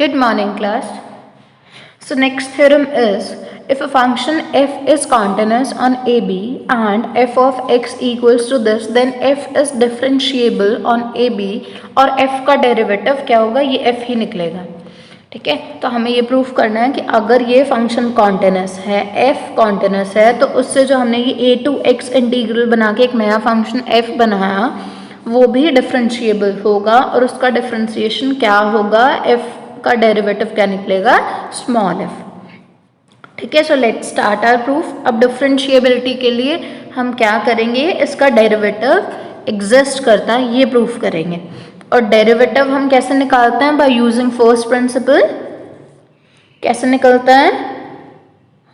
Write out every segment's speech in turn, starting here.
Good morning, class. So next theorem is, if a function f is continuous on AB and f of x equals to this, then f is differentiable on AB और f का derivative क्या होगा, ये f ही निकलेगा. ठीक है, तो हमें ये प्रूफ करना है कि अगर ये फंक्शन कॉन्टिन्यूस है, f कॉन्टिन्यूस है, तो उससे जो हमने ये a to x इंटीग्रल बना के एक नया फंक्शन f बनाया वो भी डिफरेंशिएबल होगा और उसका डिफरेंशिएशन क्या होगा, f का डेरिवेटिव क्या निकलेगा, स्मॉल f. ठीक है, so let's start our proof. अब डिफरेंशिएबिलिटी के लिए हम क्या करेंगे, इसका डेरिवेटिव एग्जिस्ट करता है ये प्रूफ करेंगे. और डेरिवेटिव हम कैसे निकालते हैं, बाय यूजिंग फर्स्ट प्रिंसिपल. कैसे निकलता है,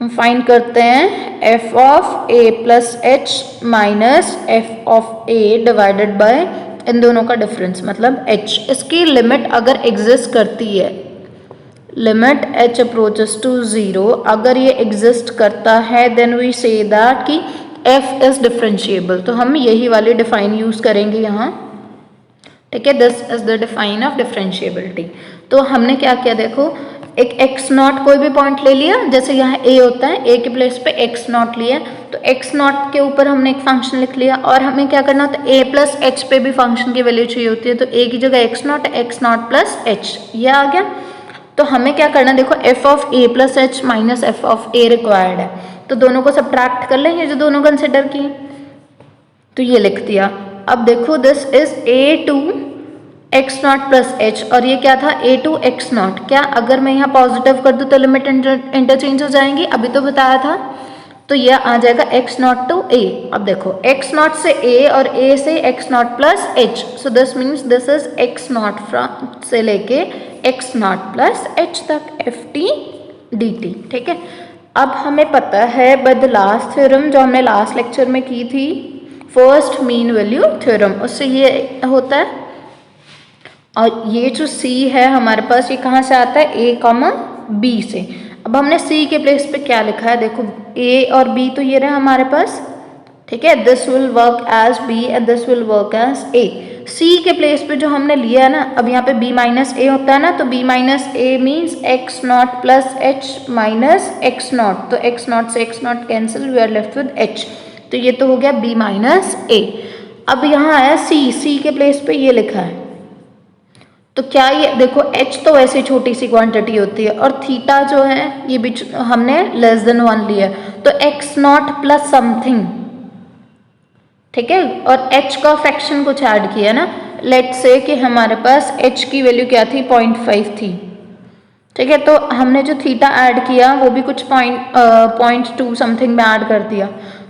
हम फाइंड करते हैं f of a plus h minus f of a divided by इन दोनों का डिफरेंस मतलब h. इसकी लिमिट अगर एग्जिस्ट करती है, लिमिट h अप्रोचेस टू 0, अगर ये एग्जिस्ट करता है देन वी से दैट कि f इज डिफरेंशिएबल. तो हम यही वाली डिफाइन यूज करेंगे यहाँ. ठीक है, this is the define of differentiability. तो हमने क्या किया, देखो एक x नॉट कोई भी पॉइंट ले लिया, जैसे यहाँ a होता है, a के प्लेस पे x नॉट लिया, तो x नॉट के ऊपर हमने एक फंक्शन लिख लिया. और हमें क्या करना होता है, a प्लस एच पे भी फंक्शन की वैल्यू चाहिए होती है, तो a की जगह x नॉट प्लस एच ये आ गया. तो हमें क्या करना, देखो f of a plus h minus f of a required है, तो दोनों को सब्ट्रैक्ट कर लेंगे जो दोनों कंसिडर किए, तो ये लिख दिया. अब देखो this is a to x naught plus h और ये क्या था, a टू x नॉट. क्या अगर मैं यहाँ पॉजिटिव कर दूँ तो लिमिट इंटरचेंज हो जाएंगी, अभी तो बताया था. तो ये आ जाएगा x नॉट टू a. अब देखो x नॉट से a और a से x naught plus H, so this means this is x not from से लेके x नॉट प्लस एच तक ft dt. ठीक है, अब हमें पता है बाय द लास्ट थ्योरम जो हमने लास्ट लेक्चर में की थी, फर्स्ट मीन वैल्यू थ्योरम, उससे ये होता है. और ये जो c है हमारे पास, ये कहाँ से आता है, a कॉमा b से. अब हमने c के प्लेस पे क्या लिखा है, देखो a और b तो ये रहे हमारे पास. ठीक है, this will work as b and this will work as a. c के प्लेस पे जो हमने लिया है ना, अब यहाँ पे b माइनस a होता है ना, तो b minus a means x naught plus h minus x naught. तो x नॉट से x naught cancel, we are left with h. तो ये तो हो गया b माइनस a. अब यहाँ आया c के प्लेस पे ये लिखा है, तो क्या ये देखो h तो वैसे छोटी सी क्वांटिटी होती है और थीटा जो है ये भी हमने लेस देन 1 लिया, तो x नॉट प्लस समथिंग. ठीक है, और h का फ्रैक्शन कुछ ऐड किया ना, लेट्स से कि हमारे पास h की वैल्यू क्या थी, 0.5 थी. ठीक है, तो हमने जो थीटा ऐड किया वो भी कुछ 0.2 समथिंग में ऐड कर दिया,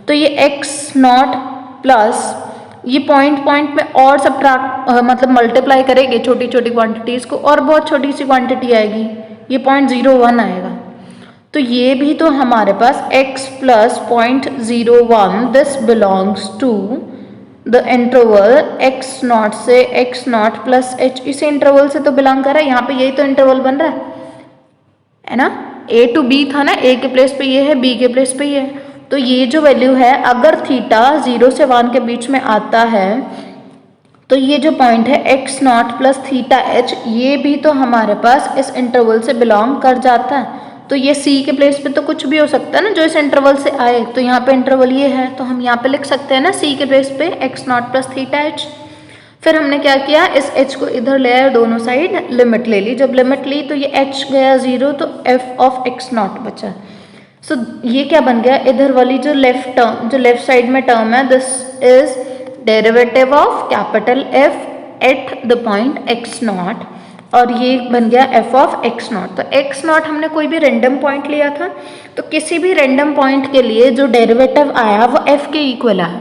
तो ये x नॉट प्लस ये पॉइंट में और सब्ट्रैक्ट मतलब मल्टीप्लाई करेंगे छोटी छोटी क्वांटिटीज़ को, और बहुत छोटी सी क्वांटिटी आएगी, ये 0.01 आएगा. तो ये भी तो हमारे पास x plus 0.01, this belongs to the interval x naught से x नॉट प्लस एच. इस इंटरवल से तो बिलोंग कर रहा है, यहाँ पे यही तो इंटरवल बन रहा है ना. a टू b था ना, a के प्लेस पे ये है, b के प्लेस पे ये है. तो ये जो वैल्यू है, अगर थीटा 0 से 1 के बीच में आता है, तो ये जो पॉइंट है x naught plus theta h, ये भी तो हमारे पास इस इंटरवल से बिलोंग कर जाता है. तो ये c के प्लेस पे तो कुछ भी हो सकता है ना जो इस इंटरवल से आए, तो यहाँ पे इंटरवल ये है, तो हम यहाँ पे लिख सकते हैं ना c के प्लेस पे x naught plus theta h. फिर हमने क्या किया, इस h को इधर ले आए, दोनों साइड लिमिट ले ली. जब लिमिट ली तो ये h गया 0, तो f ऑफ x नॉट बचा. सो ये क्या बन गया, इधर वाली जो लेफ्ट साइड में टर्म है, this is derivative of capital F at the point x not, और ये बन गया f ऑफ x नॉट. तो x नॉट हमने कोई भी रैंडम पॉइंट लिया था, तो किसी भी रैंडम पॉइंट के लिए जो डेरिवेटिव आया वो f के इक्वल है.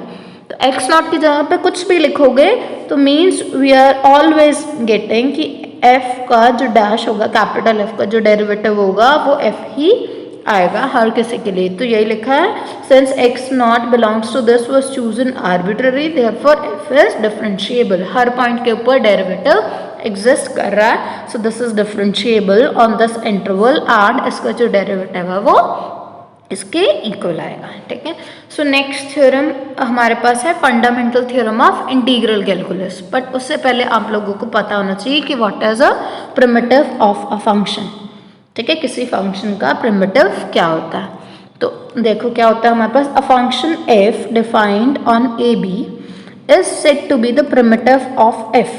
तो x नॉट की जगह पे कुछ भी लिखोगे तो means we are always getting कि f का जो डैश होगा, कैपिटल F का जो डेरिवेटिव होगा वो f ही आएगा हर किसी के लिए. तो यही लिखा है, since x naught belongs to this was chosen arbitrary, therefore f is differentiable. हर पॉइंट के ऊपर डेरिवेटिव एग्जिस्ट कर रहा है, so this is differentiable on this interval and इसका जो डेरिवेटिव है वो इसके इक्वल आएगा. ठीक है, सो नेक्स्ट थ्योरम हमारे पास है fundamental theorem of integral calculus. But उससे पहले आप लोगों को पता होना चाहिए कि what is a primitive of a function. ठीक है, किसी फंक्शन का प्रिमिटिव क्या होता है। तो देखो क्या होता है हमारे पास, a function f defined on a b is said to be the primitive of f।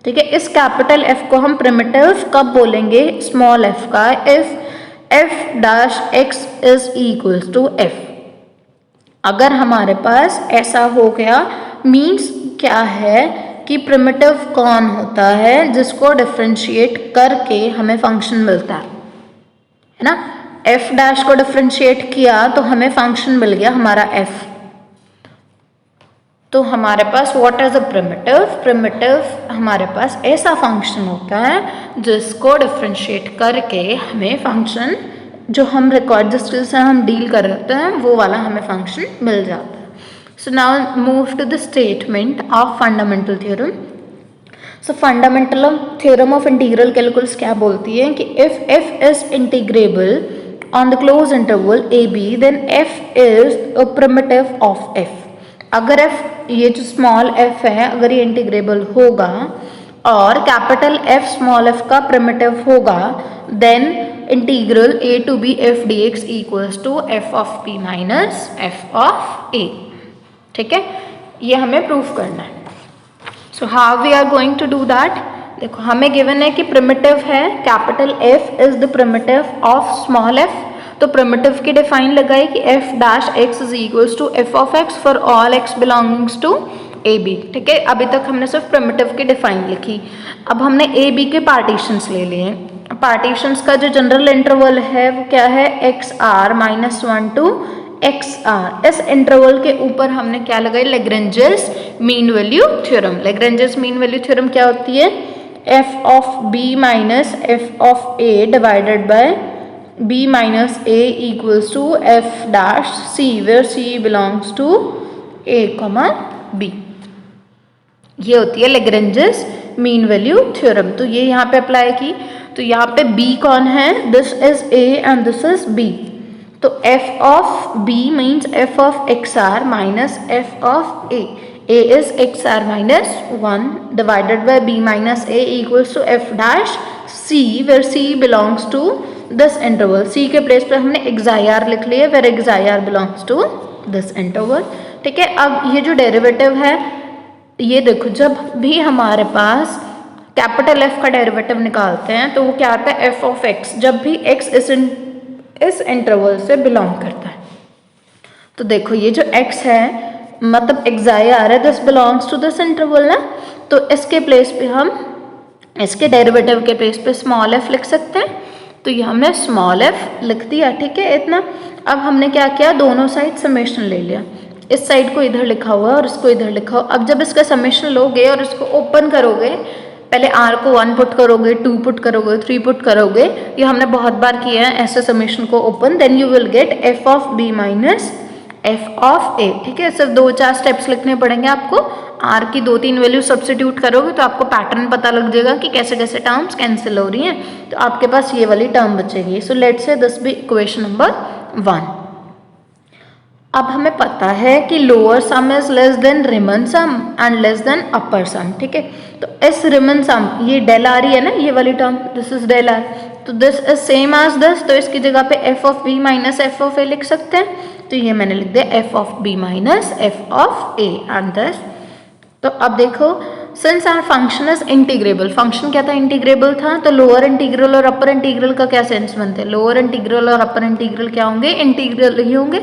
ठीक है, इस कैपिटल F को हम प्रिमिटिव कब बोलेंगे, स्मॉल f का, if f dash x is equals to f। अगर हमारे पास ऐसा हो गया, मीन्स क्या है कि प्रिमिटिव कौन होता है जिसको डिफरेंशिएट करके हमें फंक्शन मिलता है ना। f डैश को डिफरेंशिएट किया तो हमें फंक्शन मिल गया हमारा f। तो हमारे पास what is a primitive, primitive हमारे पास ऐसा फंक्शन होता है जिसको डिफरेंशिएट करके हमें फंक्शन, जो हम रिकॉर्ड जिससे हम डील कर रहे होते हैं वो वाला हमें फंक्शन मिल जाता है। So now move to the statement of fundamental theorem. So fundamental theorem of integral calculus क्या बोलती है कि if f is integrable on the closed interval a b then f is a primitive of f। अगर f, ये जो small f है, अगर ये इंटीग्रेबल होगा और कैपिटल F स्मॉल f का प्रिमिटिव होगा, then integral a to b f dx equals to f of p minus f of a। ठीक है, ये हमें प्रूफ करना है। So how we are going to do that, देखो हमें गिवन है कि प्रिमिटिव है, capital F is the primitive of small f। तो प्रिमिटिव की डिफाइन लगाई कि f dash x is equals to f of x for all x belongings to A B. ठीक है, अभी तक हमने सिर्फ प्रिमिटिव की डिफाइन लिखी। अब हमने ए बी के पार्टीशंस ले लिए। पार्टीशंस का जो जनरल इंटरवल है वो क्या है, x r minus 1 to x r. इस इंटरवल के ऊपर हमने क्या लगाई, Lagrange's mean value theorem. Lagrange's mean value theorem क्या होती है, f of b minus f of a divided by b minus a equals to f dash c where c belongs to a comma b। ये होती है Lagrange's mean value theorem. तो ये यहाँ पे अप्लाई की, तो यहाँ पे b कौन है, this is a and this is b। तो f of b means f of xr minus f of a। a is xr minus 1 divided by b minus a equals to f dash c where c belongs to this interval. c के place पे हमने xir लिख लिया, where xir belongs to this interval. ठीक है, अब ये जो डेरिवेटिव है, ये देखो जब भी हमारे पास कैपिटल F का डेरिवेटिव निकालते हैं तो वो क्या आता है, f ऑफ x, जब भी x इस इंटरवल से बिलोंग करता है। तो देखो ये जो x है मतलब xir है, this belongs to this interval ना। तो इसके प्लेस पे हम, इसके डेरिवेटिव के प्लेस पे स्मॉल f लिख सकते हैं। तो ये हमने स्मॉल f लिख दिया। ठीक है, इतना। अब हमने क्या किया, दोनों साइड समेशन ले लिया। इस साइड को इधर लिखा हुआ है और इसको इधर लिखा हुआ। अब जब इसका समेशन लोगे और इसको ओपन करोगे, पहले r को 1 पुट करोगे, 2 पुट करोगे, 3 पुट करोगे, ये हमने बहुत बार किया है ऐसे समेशन को open, then you will get f of b minus f of a। ठीक है, सिर्फ 2-4 स्टेप्स लिखने पड़ेंगे आपको। r की 2-3 वैल्यू सब्स्टिट्यूट करोगे तो आपको पैटर्न पता लग जाएगा कि कैसे कैसे टर्म्स कैंसिल हो रही हैं। तो आपके पास ये वाली टर्म बचेगी। So let's say this be equation number 1। अब हमें पता है कि lower sum is less than Riemann sum and less than upper sum. ठीक है, तो इस रिमन सम, ये डेल आ रही है ना, ये वाली term, this is del r. तो this is same as this, तो इसकी जगह पे f of b minus f of a लिख सकते हैं। तो ये मैंने लिख दिया f of b minus f of a and this. तो अब देखो, since our function is integrable, function क्या था, इंटीग्रेबल था, तो लोअर इंटीग्रल और अपर इंटीग्रल का क्या सेंस बनते हैं, लोअर इंटीग्रल और अपर इंटीग्रल क्या होंगे, इंटीग्रल ही होंगे।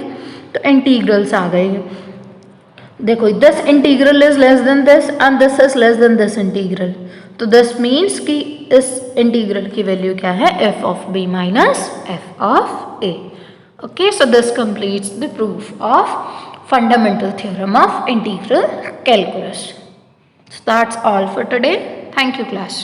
तो इंटीग्रल्स आ गए। देखो this integral is less then this and this is less then this integral. तो दिस मीन्स कि इस इंटीग्रल की वैल्यू क्या है, f of b minus f of a। Okay, so this completes the proof of fundamental theorem of integral calculus. So that's all for today. Thank you class.